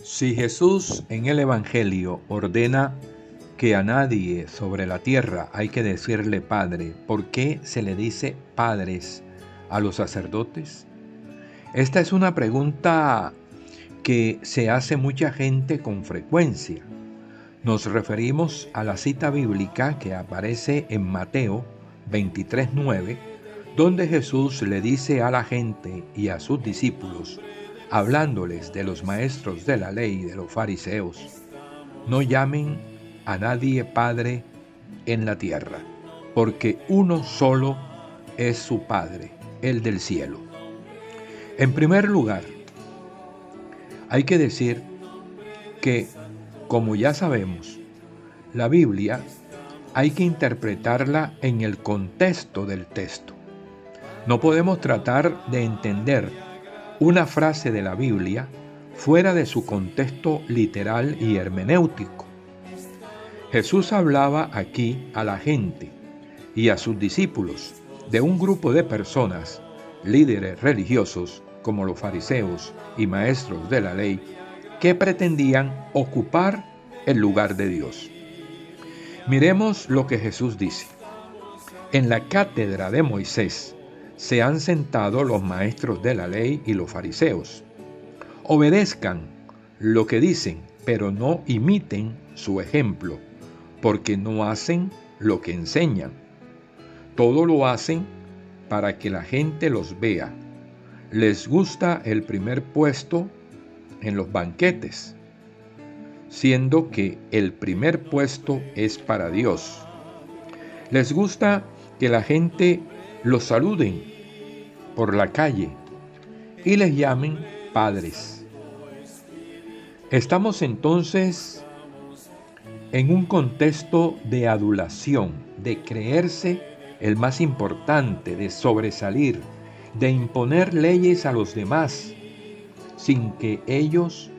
Si Jesús en el Evangelio ordena que a nadie sobre la tierra hay que decirle Padre, ¿por qué se le dice padres a los sacerdotes? Esta es una pregunta que se hace mucha gente con frecuencia. Nos referimos a la cita bíblica que aparece en Mateo 23:9, donde Jesús le dice a la gente y a sus discípulos, hablándoles de los maestros de la ley y de los fariseos: no llamen a nadie Padre en la tierra, porque uno solo es su Padre, el del cielo. En primer lugar, hay que decir que, como ya sabemos, la Biblia hay que interpretarla en el contexto del texto. No podemos tratar de entender una frase de la Biblia fuera de su contexto literal y hermenéutico. Jesús hablaba aquí a la gente y a sus discípulos de un grupo de personas, líderes religiosos como los fariseos y maestros de la ley, que pretendían ocupar el lugar de Dios. Miremos lo que Jesús dice. En la cátedra de Moisés se han sentado los maestros de la ley y los fariseos. Obedezcan lo que dicen, pero no imiten su ejemplo, porque no hacen lo que enseñan. Todo lo hacen para que la gente los vea. Les gusta el primer puesto en los banquetes, siendo que el primer puesto es para Dios. Les gusta que la gente los saluden por la calle y les llamen padres. Estamos entonces en un contexto de adulación, de creerse el más importante, de sobresalir, de imponer leyes a los demás, sin que ellos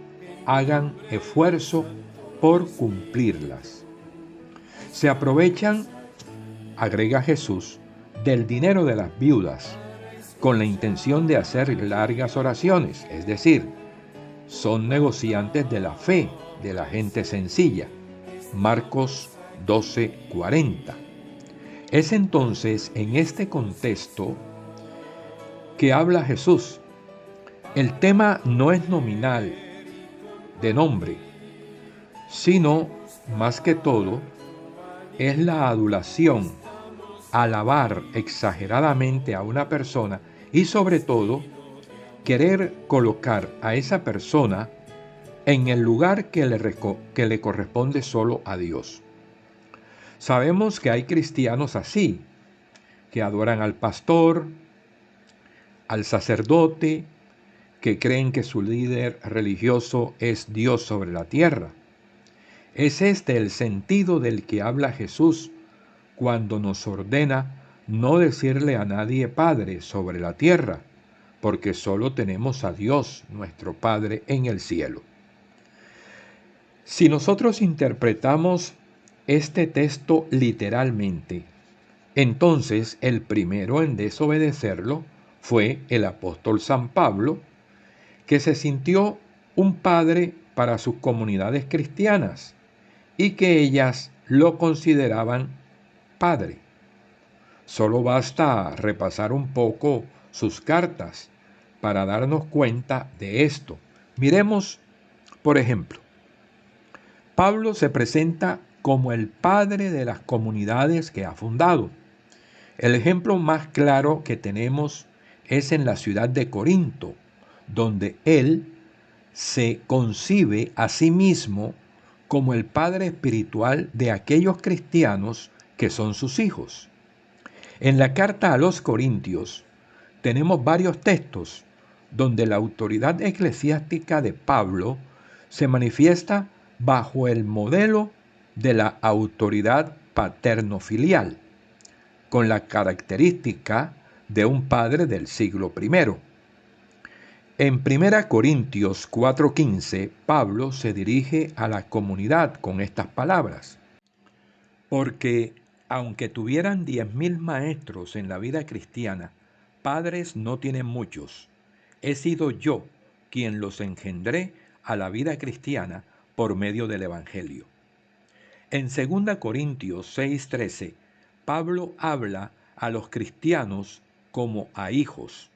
hagan esfuerzo por cumplirlas. Se aprovechan, agrega Jesús, del dinero de las viudas, con la intención de hacer largas oraciones, es decir, son negociantes de la fe de la gente sencilla. Marcos 12:40. Es entonces en este contexto que habla Jesús. El tema no es nominal, de nombre, sino, más que todo, es la adulación, alabar exageradamente a una persona y, sobre todo, querer colocar a esa persona en el lugar que le corresponde solo a Dios. Sabemos que hay cristianos así, que adoran al pastor, al sacerdote, que creen que su líder religioso es Dios sobre la tierra. Es este el sentido del que habla Jesús cuando nos ordena no decirle a nadie Padre sobre la tierra, porque solo tenemos a Dios, nuestro Padre, en el cielo. Si nosotros interpretamos este texto literalmente, entonces el primero en desobedecerlo fue el apóstol San Pablo, que se sintió un padre para sus comunidades cristianas y que ellas lo consideraban padre. Solo basta repasar un poco sus cartas para darnos cuenta de esto. Miremos, por ejemplo, Pablo se presenta como el padre de las comunidades que ha fundado. El ejemplo más claro que tenemos es en la ciudad de Corinto, donde él se concibe a sí mismo como el padre espiritual de aquellos cristianos que son sus hijos. En la carta a los Corintios tenemos varios textos donde la autoridad eclesiástica de Pablo se manifiesta bajo el modelo de la autoridad paterno-filial, con la característica de un padre del siglo I. En 1 Corintios 4:15, Pablo se dirige a la comunidad con estas palabras: porque aunque tuvieran 10.000 maestros en la vida cristiana, padres no tienen muchos. He sido yo quien los engendré a la vida cristiana por medio del Evangelio. En 2 Corintios 6:13, Pablo habla a los cristianos como a hijos.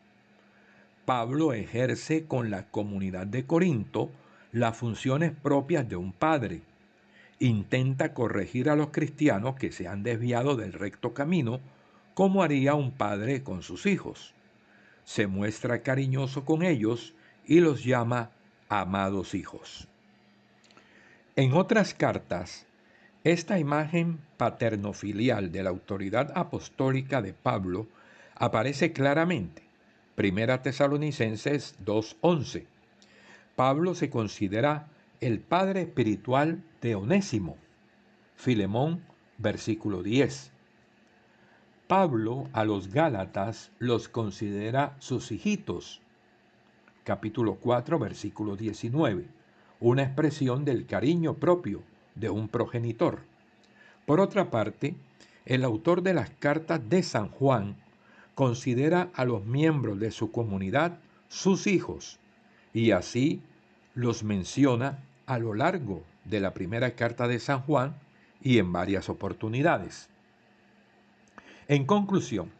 Pablo ejerce con la comunidad de Corinto las funciones propias de un padre. Intenta corregir a los cristianos que se han desviado del recto camino, como haría un padre con sus hijos. Se muestra cariñoso con ellos y los llama amados hijos. En otras cartas, esta imagen paternofilial de la autoridad apostólica de Pablo aparece claramente. Primera Tesalonicenses 2:11. Pablo se considera el padre espiritual de Onésimo. Filemón, versículo 10. Pablo a los Gálatas los considera sus hijitos. Capítulo 4, versículo 19. Una expresión del cariño propio de un progenitor. Por otra parte, el autor de las cartas de San Juan considera a los miembros de su comunidad sus hijos, y así los menciona a lo largo de la primera carta de San Juan y en varias oportunidades. En conclusión,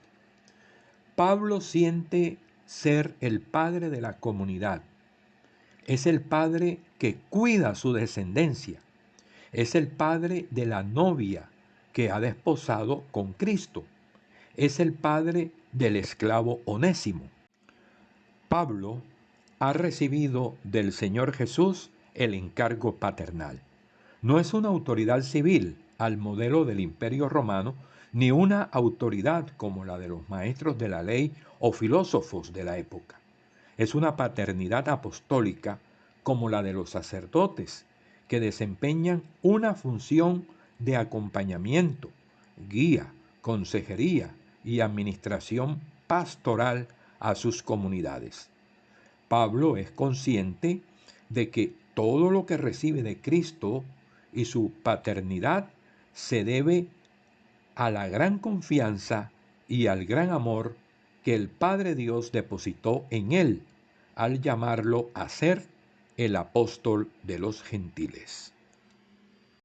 Pablo siente ser el padre de la comunidad. Es el padre que cuida su descendencia. Es el padre de la novia que ha desposado con Cristo. Es el padre del esclavo Onésimo. Pablo ha recibido del Señor Jesús el encargo paternal. No es una autoridad civil al modelo del Imperio Romano, ni una autoridad como la de los maestros de la ley o filósofos de la época. Es una paternidad apostólica como la de los sacerdotes, que desempeñan una función de acompañamiento, guía, consejería y administración pastoral a sus comunidades. Pablo es consciente de que todo lo que recibe de Cristo y su paternidad se debe a la gran confianza y al gran amor que el Padre Dios depositó en él al llamarlo a ser el apóstol de los gentiles.